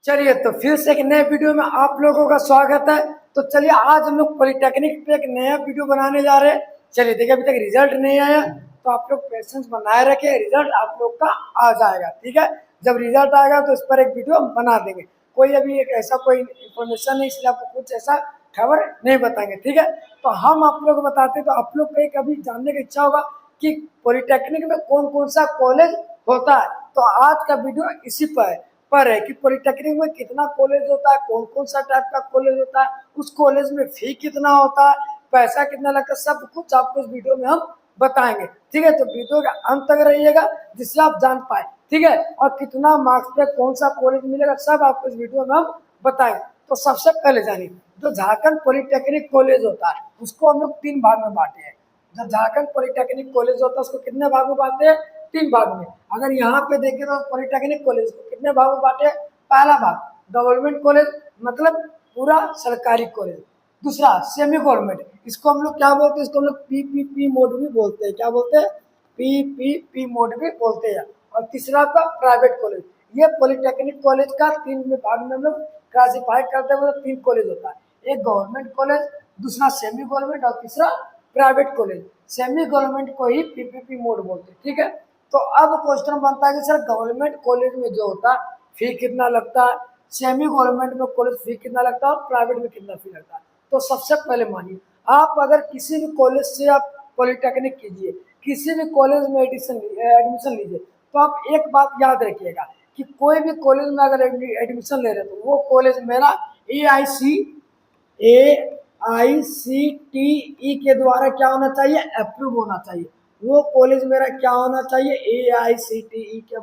चलिए तो फिर से एक नए वीडियो में आप लोगों का स्वागत है। तो चलिए आज हम लोग पॉलिटेक्निक पे एक नया वीडियो बनाने जा रहे हैं। चलिए देखिए अभी तक रिजल्ट नहीं आया तो आप लोग पेशेंस बनाए रखे, रिजल्ट आप लोग का आ जाएगा। ठीक है, जब रिजल्ट आएगा तो इस पर एक वीडियो बना देंगे। कोई अभी एक ऐसा कोई इन्फॉर्मेशन नहीं, इसलिए आपको कुछ ऐसा खबर नहीं बताएंगे। ठीक है, तो हम आप लोग को बताते हैं। तो आप लोग को एक अभी जानने की इच्छा होगा कि पॉलिटेक्निक में कौन कौन सा कॉलेज होता है। तो आज का वीडियो इसी पर है कि पॉलिटेक्निक में कितना कॉलेज होता है, कौन कौन सा टाइप का कॉलेज होता है, उस कॉलेज में फी कितना होता है, पैसा कितना लगता है, सब कुछ आपको इस वीडियो में हम बताएंगे। ठीक है, तो वीडियो के अंत तक रहिएगा जिससे आप जान पाए। ठीक है, और कितना मार्क्स पे कौन सा कॉलेज मिलेगा सब आपको इस वीडियो में हम बताएंगे। तो सबसे पहले जानिए, जो झारखंड पॉलिटेक्निक कॉलेज होता है उसको हम लोग 3 भाग में बांटे हैं। जब झारखंड पॉलिटेक्निक कॉलेज होता है उसको कितने भाग में बांटते हैं? 3 भाग में। अगर यहाँ पे देखें तो पॉलिटेक्निक कॉलेज को कितने भाग में बांटे? पहला भाग गवर्नमेंट कॉलेज, मतलब पूरा सरकारी कॉलेज। दूसरा सेमी गवर्नमेंट, इसको हम लोग क्या बोलते हैं? इसको हम लोग पीपीपी मोड भी बोलते हैं। क्या बोलते हैं? पीपीपी मोड भी बोलते हैं। और तीसरा आपका प्राइवेट कॉलेज। ये पॉलिटेक्निक कॉलेज का 3 भाग में हम लोग क्लासीफाई करते हैं। मतलब 3 कॉलेज होता है, एक गवर्नमेंट कॉलेज, दूसरा सेमी गवर्नमेंट और तीसरा प्राइवेट कॉलेज। सेमी गवर्नमेंट को ही पीपीपी मोड बोलते हैं। ठीक है, तो अब क्वेश्चन बनता है कि सर गवर्नमेंट कॉलेज में जो होता है फी कितना लगता है, सेमी गवर्नमेंट में कॉलेज फी कितना लगता है और प्राइवेट में कितना फी लगता है। तो सबसे पहले मानिए, आप अगर किसी भी कॉलेज से आप पॉलिटेक्निक कीजिए, किसी भी कॉलेज में एडमिशन लीजिए, तो आप एक बात याद रखिएगा कि कोई भी कॉलेज में अगर एडमिशन ले रहे हैं तो वो कॉलेज मेरा AICTE के द्वारा क्या होना चाहिए? अप्रूव होना चाहिए। वो कॉलेज मेरा क्या होना चाहिए? AICTE के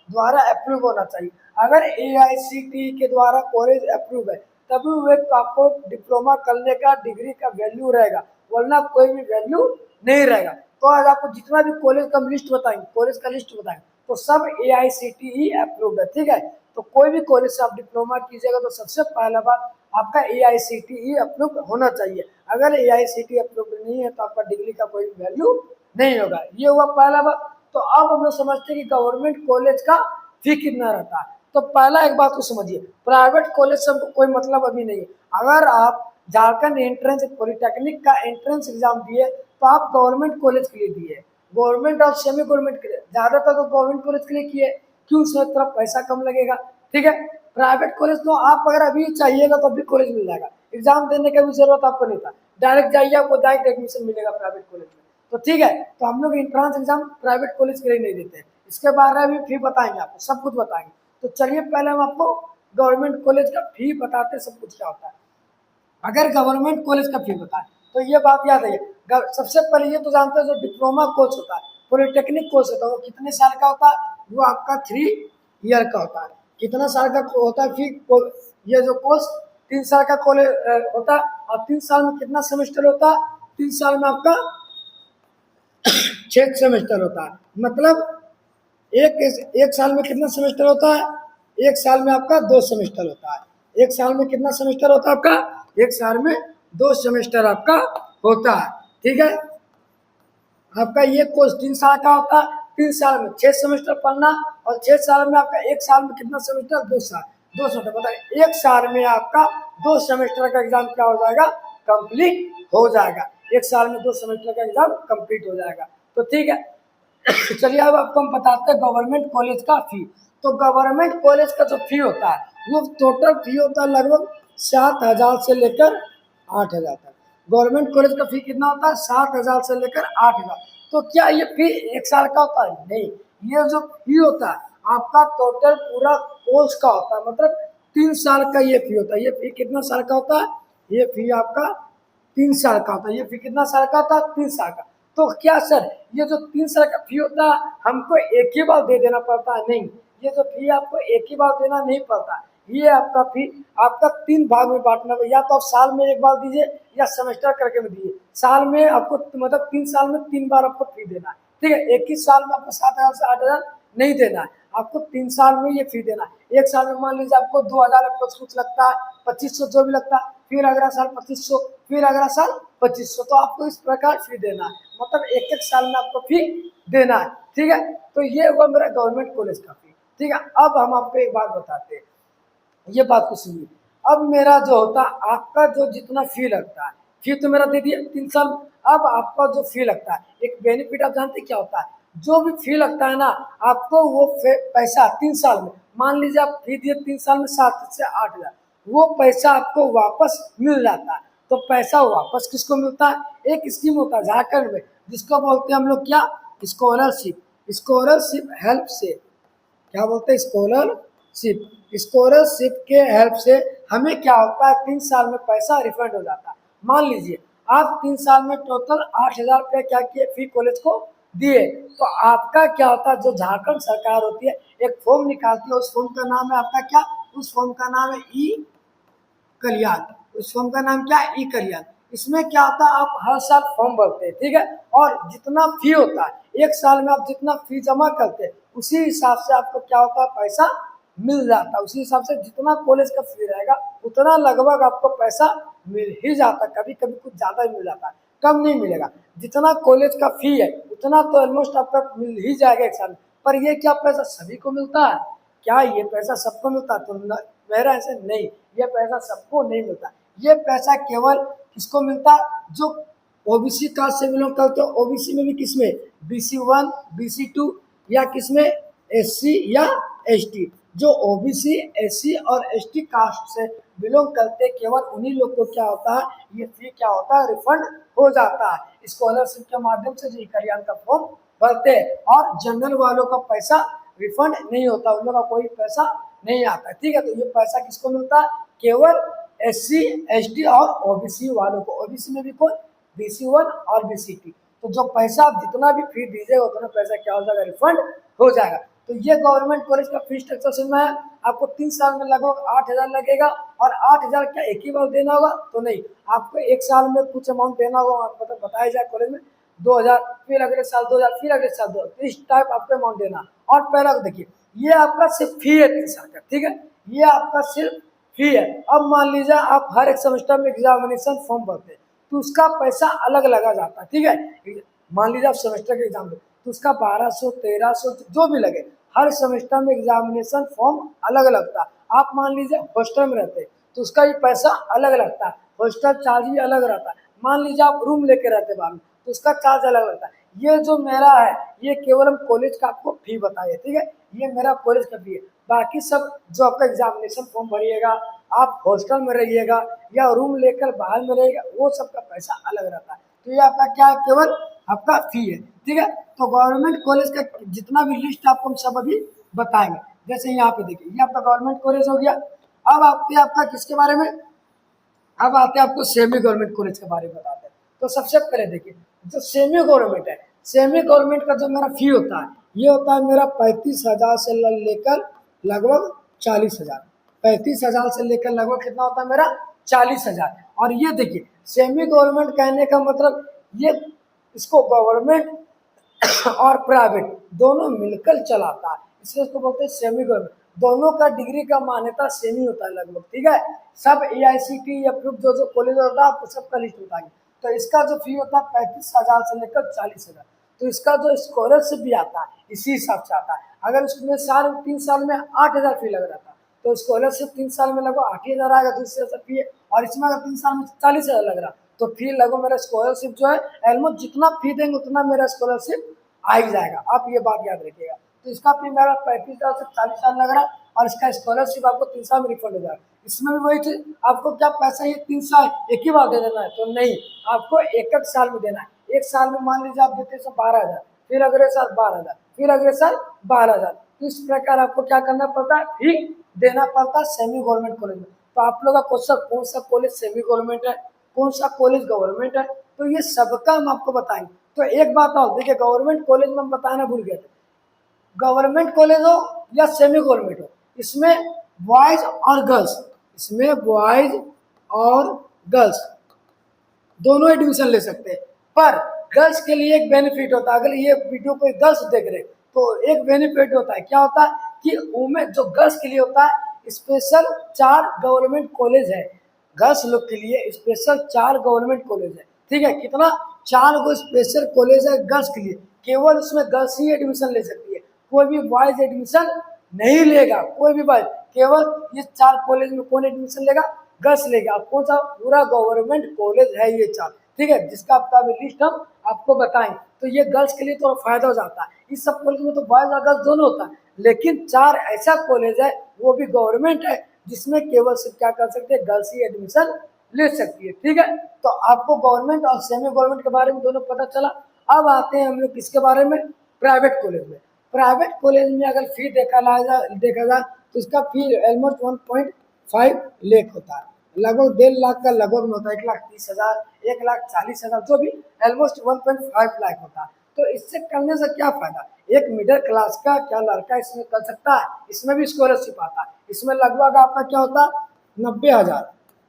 द्वारा अप्रूव होना चाहिए। अगर AICTE के द्वारा कॉलेज अप्रूव है तभी वो आपको डिप्लोमा करने का डिग्री का वैल्यू रहेगा, वरना कोई भी वैल्यू नहीं रहेगा। तो आज आपको जितना भी कॉलेज का लिस्ट बताएंगे, कॉलेज का लिस्ट बताएंगे, तो सब AICTE अप्रूव्ड है। ठीक है, तो कोई भी कॉलेज से आप डिप्लोमा कीजिएगा तो सबसे पहला बात आपका AICTE अप्रूव्ड होना चाहिए। अगर AICTE अप्रूव्ड नहीं है तो आपका डिग्री का कोई वैल्यू नहीं होगा। ये हुआ पहला बात। तो अब हम लोग समझते हैं कि गवर्नमेंट कॉलेज का फी कितना रहता है। तो पहला एक बात को समझिए, प्राइवेट कॉलेज से हमको कोई मतलब अभी नहीं है। अगर आप झारखंड एंट्रेंस पॉलिटेक्निक का एंट्रेंस एग्जाम दिए तो आप गवर्नमेंट कॉलेज के लिए दिए, गवर्नमेंट और सेमी गवर्नमेंट के लिए, ज्यादातर तो गवर्नमेंट कॉलेज के लिए किए, क्यों? उसमें थोड़ा पैसा कम लगेगा। ठीक है, प्राइवेट कॉलेज तो आप अगर अभी चाहिएगा तो अभी कॉलेज मिल जाएगा, एग्जाम देने का भी जरूरत आपको नहीं था, डायरेक्ट जाइए आपको डायरेक्ट एडमिशन मिलेगा प्राइवेट कॉलेज में। तो ठीक है, तो हम लोग एंट्रेंस एग्जाम प्राइवेट कॉलेज के लिए नहीं देते हैं। इसके बारे में फी बताएंगे, आपको सब कुछ बताएंगे। तो चलिए पहले हम आपको गवर्नमेंट कॉलेज का फी बताते सब कुछ क्या होता है। अगर गवर्नमेंट कॉलेज का फी बताए तो ये बात याद है, सबसे पहले ये तो जानते हैं जो डिप्लोमा कोर्स होता है, पॉलिटेक्निक कोर्स होता है, वो कितने साल का होता है? वो आपका 3 ईयर का होता है। कितना साल का होता है फी? ये जो कोर्स 3 साल का कॉलेज होता है। और 3 साल में कितना सेमेस्टर होता है? 3 साल में आपका 6 सेमेस्टर होता है। मतलब एक साल में कितना सेमेस्टर होता है? एक साल में आपका 2 सेमेस्टर होता है। एक साल में कितना सेमेस्टर होता है आपका? एक साल में 2 सेमेस्टर आपका होता है। ठीक है, आपका ये कोर्स 3 साल का होता है। 3 साल में 6 सेमेस्टर पढ़ना, और 6 साल में आपका एक साल में कितना सेमेस्टर? 2 साल, 2 सेमेस्टर। बताइए, एक साल में आपका 2 सेमेस्टर का एग्जाम क्या हो जाएगा? कंप्लीट हो जाएगा। एक साल में 2 सेमेस्टर का एग्जाम कंप्लीट हो जाएगा। तो ठीक है, चलिए अब आपको हम बताते हैं गवर्नमेंट कॉलेज का फी। तो गवर्नमेंट कॉलेज का जो फी होता है वो टोटल फी होता है लगभग 7,000 से लेकर 8,000 तक। गवर्नमेंट कॉलेज का फी कितना होता है? 7,000 से लेकर 8,000। तो क्या ये फी एक साल का होता है? नहीं, ये जो फी होता है आपका टोटल पूरा कोर्स का होता है। मतलब 3 साल का ये फी होता है। ये फी कितना साल का होता है? ये फी आपका 3 साल का होता है। ये फी कितना साल का होता है? 3 साल का। तो क्या सर ये जो 3 साल का फी होता है हमको एक ही बार दे देना पड़ता है? नहीं, ये जो फी आपको एक ही बार देना नहीं पड़ता। ये आपका फी आपका 3 भाग में बांटना, या तो आप साल में एक बार दीजिए या सेमेस्टर करके में दीजिए। साल में आपको मतलब 3 साल में 3 बार आपको फी देना है। ठीक है, एक ही साल में आपको 7,000 से 8,000 नहीं देना है, आपको 3 साल में ये फी देना है। एक साल में मान लीजिए आपको 2,000 कुछ लगता है, 2,500 जो भी लगता है, फिर अगला साल 2,500, फिर अगला साल 2,500। तो आपको इस प्रकार फी देना है, मतलब एक एक साल में आपको फी देना है। ठीक है, तो ये हुआ मेरा गवर्नमेंट कॉलेज का फी। ठीक है, अब हम आपको एक बात बताते हैं, ये बात को सुनिए। अब मेरा जो होता है, आपका जो जितना फी लगता है, फी तो मेरा दे दिया 3 साल। अब आपका जो फी लगता है, एक बेनिफिट आप जानते क्या होता है, जो भी फी लगता है ना, आपको वो पैसा 3 साल में, मान लीजिए आप फी दिए 3 साल में 7 से 8 हजार, वो पैसा आपको वापस मिल जाता है। तो पैसा वापस किसको मिलता है, एक स्कीम होता है झारखंड में, जिसको बोलते हैं हम लोग क्या, स्कॉलरशिप। स्कॉलरशिप हेल्प से, क्या बोलते हैं, स्कॉलरशिप। स्कॉलरशिप के हेल्प से हमें क्या होता है, 3 साल में पैसा रिफंड हो जाता है। मान लीजिए आप 3 साल में टोटल 8 हजार रुपया क्या किए, फी कॉलेज को दिए, तो आपका क्या होता है, जो झारखंड सरकार होती है एक फॉर्म निकालती है, उस फॉर्म का नाम है आपका क्या, उस फॉर्म का नाम है ई कल्याण। उस फॉर्म का नाम क्या है, ई कल्याण। इसमें क्या होता है, आप हर साल फॉर्म भरते हैं, ठीक है, और जितना फी होता है 1 साल में आप जितना फी जमा करते हैं, उसी हिसाब से आपको क्या होता है, पैसा मिल जाता है। उसी हिसाब से जितना कॉलेज का फी रहेगा उतना लगभग आपको पैसा मिल ही जाता है। कभी कभी कुछ ज़्यादा ही मिल जाता है, कम नहीं मिलेगा। जितना कॉलेज का फी है उतना तो ऑलमोस्ट आपका मिल ही जाएगा 1 साल में। पर ये क्या पैसा सभी को मिलता है, क्या ये पैसा सबको मिलता है, तो मेरा ऐसे नहीं, ये पैसा सबको नहीं मिलता। ये पैसा केवल किसको मिलता है, जो ओबीसी कास्ट से बिलोंग करते हो, ओबीसी में भी किसमें, BC1 BC2, या किसमें SC या ST। जो ओबीसी SC और ST कास्ट से बिलोंग करते, केवल उन्हीं लोग को क्या होता है, ये फी क्या होता है, रिफंड हो जाता है स्कॉलरशिप के माध्यम से, जो ई कल्याण का फॉर्म भरते हैं। और जनरल वालों का पैसा रिफंड नहीं होता, उन लोगों का कोई पैसा नहीं आता, ठीक है। तो ये पैसा किसको मिलता है, केवल SC ST और ओबीसी वालों को। ओबीसी में भी कौन, BC1 और BC2। तो जो पैसा आप जितना भी फी दीजिएगा उतना पैसा क्या हो जाएगा, रिफंड हो जाएगा। तो ये गवर्नमेंट कॉलेज का फीस स्ट्रक्चर सुनना है आपको। 3 साल में लगभग 8 हजार लगेगा, और 8 हजार क्या एक ही बार देना होगा, तो नहीं, आपको 1 साल में कुछ अमाउंट देना होगा, मतलब बताया जाए कॉलेज में 2 हजार, फिर अगले साल 2 हजार, फिर अगले साल 2 हजार, इस टाइप आपको अमाउंट देना। और पहला देखिए, ये आपका सिर्फ फी है 3 साल का, ठीक है, ये आपका सिर्फ फी है। अब मान लीजिए आप हर एक सेमेस्टर में एग्जामिनेशन फॉर्म भरते हैं, तो उसका पैसा अलग लगा जाता है, ठीक है। मान लीजिए आप सेमेस्टर के एग्जाम दे, तो उसका 1200 1300 जो भी लगे, हर सेमेस्टर में एग्जामिनेशन फॉर्म अलग लगता है। आप मान लीजिए हॉस्टल में रहते हैं, तो उसका भी पैसा अलग लगता है, हॉस्टल चार्ज भी अलग रहता है। मान लीजिए आप रूम लेके रहते बाहर में, तो उसका चार्ज अलग लगता है। ये जो मेरा है, ये केवल हम कॉलेज का आपको फी बताइए, ठीक है, ये मेरा कॉलेज का फी है। बाकी सब जो आपका एग्जामिनेशन फॉर्म भरिएगा, आप हॉस्टल में रहिएगा या रूम लेकर बाहर में रहिएगा, वो सब का पैसा अलग रहता है। तो ये आपका क्या है, केवल आपका फी है, ठीक है। तो गवर्नमेंट कॉलेज का जितना भी लिस्ट आपको हम सब अभी बताएंगे। जैसे यहाँ पे देखिए, ये आपका गवर्नमेंट कॉलेज हो गया। अब आते हैं आपका किसके बारे में, अब आते हैं आपको सेमी गवर्नमेंट कॉलेज के बारे में बताते हैं। तो सबसे पहले देखिए, जो सेमी गवर्नमेंट है, सेमी गवर्नमेंट का जो मेरा फी होता है, ये होता है मेरा 35 हजार से लेकर लगभग 40 हजार। 35 हजार से लेकर लगभग कितना होता है मेरा, 40 हजार। और ये देखिए, सेमी गवर्नमेंट कहने का मतलब ये, इसको गवर्नमेंट और प्राइवेट दोनों मिलकर चलाता है, इसलिए इसको बोलते हैं सेमी गवर्नमेंट। दोनों का डिग्री का मान्यता सेम ही होता है लगभग, ठीक है। सब AICTE या फिर जो कॉलेज होता है आपको सबका लिस्ट बताएंगे। तो इसका जो फी होता है 35 हजार से लेकर 40 हजार। तो इसका जो स्कॉलरशिप भी आता है इसी हिसाब से आता है। अगर उसमें 3 साल में 8 हजार फी लग रहा था, तो स्कॉलरशिप 3 साल में लगभग 8 हजार आएगा, दूसरे से फी है। और इसमें अगर 3 साल में 40 हजार लग रहा, तो फी लगभग मेरा स्कॉलरशिप जो है ऑलमोस्ट जितना फी देंगे उतना मेरा स्कॉलरशिप आ ही जाएगा। आप ये बात याद रखिएगा। तो इसका फी मेरा 35 हजार से 40 हजार लग रहा है, और इसका स्कॉलरशिप आपको 3 साल में रिफंड हो जाएगा। इसमें भी वही चीज, आपको क्या पैसा ये 3 साल एक ही बार दे देना है, तो नहीं, आपको एक एक साल में देना है। 1 साल में मान लीजिए आप देते हैं 12 हजार, फिर अगले साल 12 हजार, फिर अगले साल 12 हजार। तो इस प्रकार आपको क्या करना पड़ता है, फी देना पड़ता है सेमी गवर्नमेंट कॉलेज में। तो आप लोग का क्वेश्चन, कौन सा कॉलेज सेमी गवर्नमेंट है, कौन सा कॉलेज गवर्नमेंट है, तो ये सबका हम आपको बताएंगे। तो एक बात और देखिए, गवर्नमेंट कॉलेज में हम बताना भूल गए थे, गवर्नमेंट कॉलेज हो या सेमी गवर्नमेंट हो, इसमें बॉयज और गर्ल्स, इसमें बॉयज और गर्ल्स दोनों एडमिशन ले सकते हैं। पर गर्ल्स के लिए एक बेनिफिट होता है, अगर ये वीडियो कोई गर्ल्स देख रहे तो एक बेनिफिट होता है। क्या होता है कि उमें जो गर्ल्स के लिए होता है, स्पेशल 4 गवर्नमेंट कॉलेज है गर्ल्स लोग के लिए, स्पेशल 4 गवर्नमेंट कॉलेज है, ठीक है। कितना, 4 गो स्पेशल कॉलेज है गर्ल्स के लिए। केवल उसमें गर्ल्स ही एडमिशन ले सकती है, कोई भी बॉयज एडमिशन नहीं लेगा, कोई भी बॉयज। केवल ये 4 कॉलेज में कौन एडमिशन लेगा? गर्ल्स लेगा। कौन सा? पूरा गवर्नमेंट कॉलेज है ये 4, ठीक है, जिसका आपका अभी लिस्ट हम आपको बताएंगे। तो ये गर्ल्स के लिए थोड़ा फायदा हो जाता है। इस सब कॉलेज में तो बॉयज और गर्ल्स दोनों होता है, लेकिन 4 ऐसा कॉलेज है वो भी गवर्नमेंट है जिसमें केवल सिर्फ क्या कर सकते हैं? गर्ल्स ही एडमिशन ले सकती है, ठीक है। तो आपको गवर्नमेंट और सेमी गवर्नमेंट के बारे में दोनों पता चला। अब आते हैं हम लोग किसके बारे में? प्राइवेट कॉलेज में। प्राइवेट कॉलेज में अगर फी देखा जाए तो इसका फी ऑलमोस्ट 1.5 लाख होता है, लगभग 1.5 लाख का लगभग में होता है, 1,30,000, 1,40,000, जो भी ऑलमोस्ट 1.5 लाख होता है। तो इससे करने से क्या फायदा? एक मिडिल क्लास का क्या लड़का इसमें कर सकता है? इसमें भी स्कॉलरशिप आता है। इसमें लगभग आपका क्या होता है?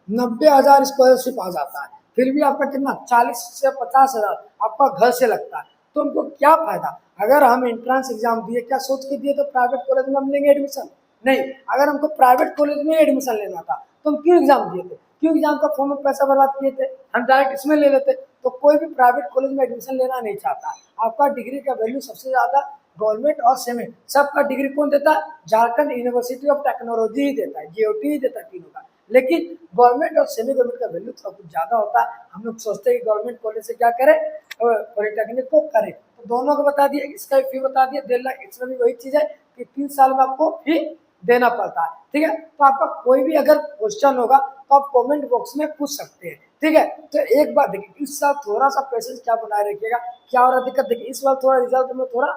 90,000 स्कॉलरशिप आ जाता है। फिर भी आपका कितना? 40 से 50,000 आपका घर से लगता है। तो उनको क्या फायदा? अगर हम एंट्रेंस एग्जाम दिए, क्या सोच के दिए तो प्राइवेट कॉलेज में हम लेंगे एडमिशन? नहीं। अगर हमको प्राइवेट कॉलेज में एडमिशन लेना था तो हम क्यों एग्जाम दिए थे? क्यों एग्जाम का फॉर्म में पैसा बर्बाद किए थे? हम डायरेक्ट इसमें ले लेते। तो कोई भी प्राइवेट कॉलेज में एडमिशन लेना नहीं चाहता। आपका डिग्री का वैल्यू सबसे ज्यादा गवर्नमेंट और सेमी सबका डिग्री कौन देता है? झारखंड यूनिवर्सिटी ऑफ टेक्नोलॉजी ही देता है, जीओटी ही देता है तीनों का। लेकिन गवर्नमेंट और सेमी गवर्नमेंट का वैल्यू थोड़ा कुछ ज्यादा होता है। हम लोग सोचते हैं कि गवर्नमेंट कॉलेज से क्या करें? पॉलिटेक्निक को करें। तो दोनों को बता दिए, इसका फी बता दिए 1.5 लाख। इसमें भी वही चीज है कि 3 साल में आपको फी देना पड़ता है, ठीक है। तो आपका कोई भी अगर क्वेश्चन होगा तो आप कमेंट बॉक्स में पूछ सकते हैं, ठीक है। तो एक बात देखिए, इस साल थोड़ा सा पेशेंस क्या बनाए रखिएगा। क्या हो रहा है दिक्कत? देखिए इस बार थोड़ा रिजल्ट में थोड़ा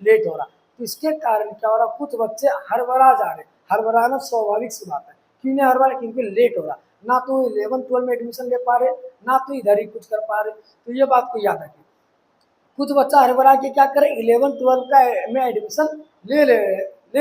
लेट हो रहा, तो इसके कारण क्या हो रहा? कुछ बच्चे हड़बड़ा जा रहे। हड़बड़ाना स्वाभाविक सी बात है। क्यों नहीं हड़बड़ा? क्योंकि लेट हो रहा। ना तो 11-12 में एडमिशन ले पा रहे, ना तो इधर ही कुछ कर पा रहे। तो ये बात को याद रखिए। कुछ बच्चा हड़बड़ा के क्या करे? 11-12 का में एडमिशन ले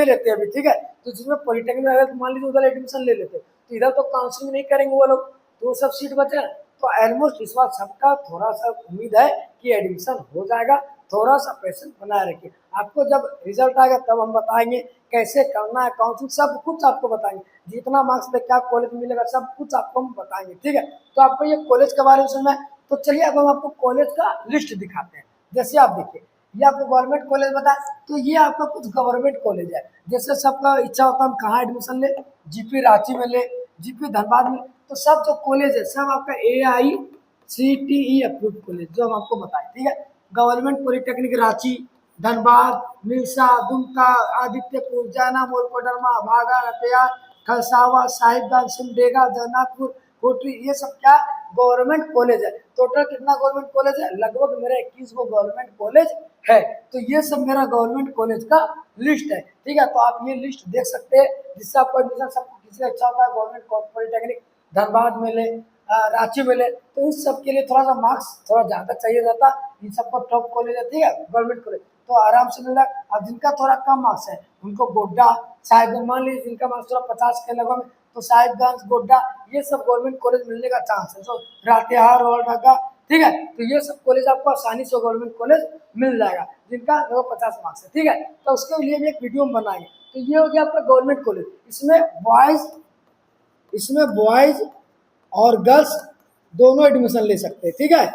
लेते हैं अभी, ठीक है। तो जिसमें पॉलिटेक्निक में अगर मान लीजिए उधर एडमिशन ले लेते तो इधर तो काउंसलिंग नहीं करेंगे वो लोग, तो वो सब सीट बचे। तो ऑलमोस्ट इस बार सबका थोड़ा सा उम्मीद है कि एडमिशन हो जाएगा। थोड़ा सा पेशेंस बनाए रखिए। आपको जब रिजल्ट आएगा तब हम बताएंगे कैसे करना है, काउंसलिंग सब कुछ आपको बताएंगे। जितना मार्क्स पे क्या कॉलेज मिलेगा सब कुछ आपको हम बताएंगे, ठीक है। तो आपको ये कॉलेज के बारे में सुनना है, तो चलिए अब हम आपको कॉलेज का लिस्ट दिखाते हैं। जैसे आप देखिए, ये आपको गवर्नमेंट कॉलेज बताए, तो ये आपका कुछ गवर्नमेंट कॉलेज है। जैसे सबका इच्छा होता है हम कहाँ एडमिशन ले, जीपी रांची में ले, जीपी धनबाद में। तो सब जो कॉलेज है सब आपका AICTE अप्रूव कॉलेज जो हम आपको बताए, ठीक है। गवर्नमेंट पॉलिटेक्निक रांची, धनबाद, मिर्सा, दुमका, आदित्यपुर, जैना, मोरकोडरमा, भागा, रतिया, खरसावा, साहिबगंज, सिमडेगा, जगन्नाथपुर, कोटरी, ये सब क्या गवर्नमेंट कॉलेज है। टोटल कितना गवर्नमेंट कॉलेज है? लगभग मेरा 21 गो गवर्नमेंट कॉलेज है। तो ये सब मेरा गवर्नमेंट कॉलेज का लिस्ट है, ठीक है। तो आप ये लिस्ट देख सकते हैं, जिससे आपको एडमिशन सब किसी अच्छा होता है। गवर्नमेंट पॉलिटेक्निक धनबाद में ले, रांची में ले, तो इस सब के लिए थोड़ा सा मार्क्स थोड़ा ज़्यादा चाहिए जाता। इन सबको टॉप कॉलेज है, ठीक है, गवर्नमेंट कॉलेज, तो आराम से मिल रहा है। अब जिनका थोड़ा कम मार्क्स है उनको गोड्डा, साहिबगंज, मान लीजिए जिनका मार्क्स थोड़ा 50 के लगभग, तो साहिबगंज, गोड्डा, ये सब गवर्नमेंट कॉलेज मिलने का चांस है। तो लातेहार, रोहड़का, ठीक है। तो ये सब कॉलेज आपको आसानी से गवर्नमेंट कॉलेज मिल जाएगा जिनका लगभग 50 मार्क्स है, ठीक है। तो उसके लिए भी एक वीडियो हम बनाएंगे। तो ये हो गया आपका गवर्नमेंट कॉलेज। इसमें बॉयज और गर्ल्स दोनों एडमिशन ले सकते हैं, ठीक है।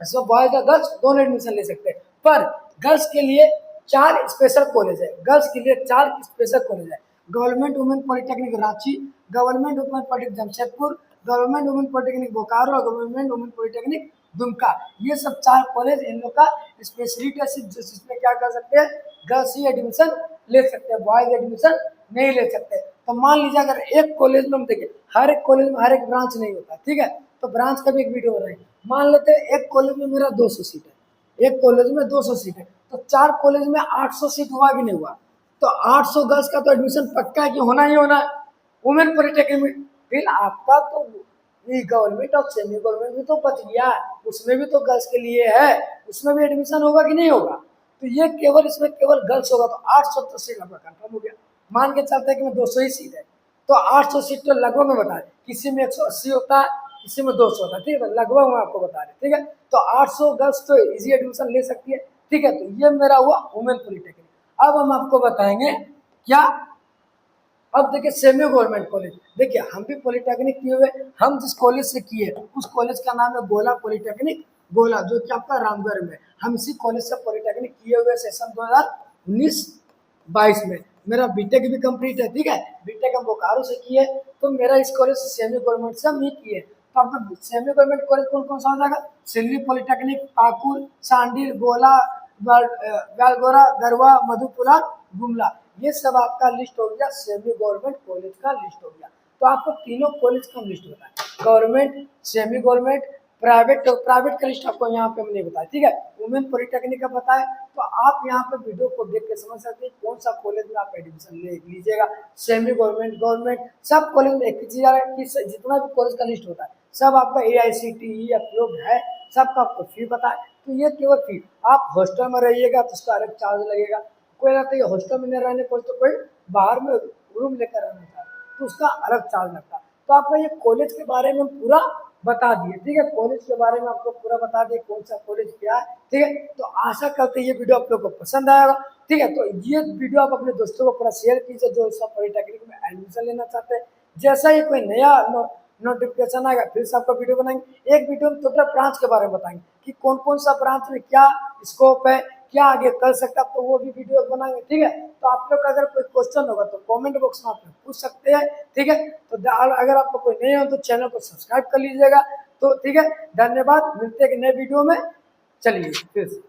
इसमें बॉयज और गर्ल्स दोनों एडमिशन ले सकते हैं। पर गर्ल्स के लिए 4 स्पेशल कॉलेज है। गर्ल्स के लिए 4 स्पेशल कॉलेज है। Government women polytechnic Ranchi, government women polytechnic Jamshedpur, government women polytechnic Bokaro और गवर्नमेंट वुमेन पॉलिटेक्निक दुमका। ये सब 4 कॉलेज इन लोग का स्पेशलिटी है, जिसमें क्या कर सकते हैं? गर्ल्स ही एडमिशन ले सकते हैं, बॉयज एडमिशन नहीं ले सकते। तो मान लीजिए अगर एक कॉलेज में हम देखें, हर एक कॉलेज में हर एक ब्रांच नहीं होता, ठीक है। तो ब्रांच का भी एक वीडियो बनाएंगे। मान लेते हैं एक कॉलेज में मेरा 200 सीट है, एक कॉलेज में 200 सीट है, तो 4 कॉलेज में 800 सीट हुआ कि नहीं हुआ? तो 800 गर्ल्स का तो एडमिशन पक्का है कि होना ही होना है वुमेन पॉलिटेक्निक में। फिर आपका तो गवर्नमेंट और सेमी गवर्नमेंट भी तो बच गया, उसमें भी तो गर्ल्स के लिए है, उसमें भी एडमिशन होगा कि नहीं होगा? तो ये केवल इसमें केवल गर्ल्स होगा, तो 800 सीट आपका कंफर्म हो गया। मान के चलते हैं कि मैं 200 ही सीट है, तो 800 सीट तो लगभग में बता रहे, किसी में 180 होता है, किसी में 200 होता है, ठीक है, लगभग मैं आपको बता रहे, ठीक है। तो 800 गर्ल्स तो इजी एडमिशन ले सकती है, ठीक है। तो ये मेरा हुआ वुमेन पॉलिटेक्निक। अब हम आपको बताएंगे क्या? अब देखिए सेमी गवर्नमेंट कॉलेज, देखिए हम भी पॉलिटेक्निक किए हुए, हम जिस कॉलेज से किए उस कॉलेज का नाम है गोला पॉलिटेक्निक, गोला, जो कि आपका रामगढ़ में। हम इसी कॉलेज से पॉलिटेक्निक किए हुए सेशन 2019-22 में। मेरा बीटेक भी कंप्लीट है, ठीक है, बीटेक हम बोकारो से किए, तो मेरा इस कॉलेज से सेमी गवर्नमेंट से हम ही किए। तो आपका सेमी गवर्नमेंट कॉलेज कौन कौन सा हो जाएगा? सिल्ली पॉलिटेक्निक, पाकुर, सांडील, गोला, वालगोरा, गरवा, मधुपुरा, गुमला, ये सब आपका लिस्ट हो गया सेमी गवर्नमेंट कॉलेज का लिस्ट हो गया। तो आपको तीनों कॉलेज का लिस्ट बताया, गवर्नमेंट, सेमी गवर्नमेंट, प्राइवेट। तो प्राइवेट का लिस्ट आपको यहाँ पे हमने बताया, ठीक है। वुमेन पॉलिटेक्निक का बताया, तो आप यहाँ पे वीडियो को देख के समझ सकते हैं कौन सा कॉलेज में आप एडमिशन ले लीजिएगा। सेमी गवर्नमेंट, गवर्नमेंट, सब कॉलेज में एक चीज आ रहा है कि जितना भी कॉलेज का लिस्ट होता है सब आपका AICTE अप्रूव्ड है, सबका आपको फी पता है। तो ये केवल फी, आप हॉस्टल में रहिएगा तो उसका अलग चार्ज लगेगा। कोई रहता है हॉस्टल में नहीं रहने को, तो कोई बाहर में रूम लेकर रहना चाहता है तो उसका अलग चार्ज लगता है। तो आपको ये कॉलेज के बारे में पूरा बता दिए, ठीक है, कॉलेज के बारे में आपको पूरा बता दिए कौन सा कॉलेज क्या है, ठीक है। तो आशा करते हैं ये वीडियो आप लोग को पसंद आएगा, ठीक है। तो ये वीडियो आप अपने दोस्तों को पूरा शेयर कीजिए जो सब पॉलिटेक्निक में एडमिशन लेना चाहते हैं। जैसा ही कोई नया नोटिफिकेशन आएगा फिर से आपका वीडियो बनाएंगे। एक वीडियो में टोटल ब्रांच के बारे में बताएंगे कि कौन कौन सा ब्रांच में क्या स्कोप है, क्या आगे कर सकता है, तो वो भी वीडियो बनाएंगे, ठीक है। तो आप लोग का अगर कोई क्वेश्चन होगा तो कमेंट बॉक्स में आप लोग पूछ सकते हैं, ठीक है। तो अगर आपको कोई नहीं हो तो चैनल को सब्सक्राइब कर लीजिएगा। तो ठीक है, धन्यवाद, मिलते हैं एक नए वीडियो में, चलिए फिर।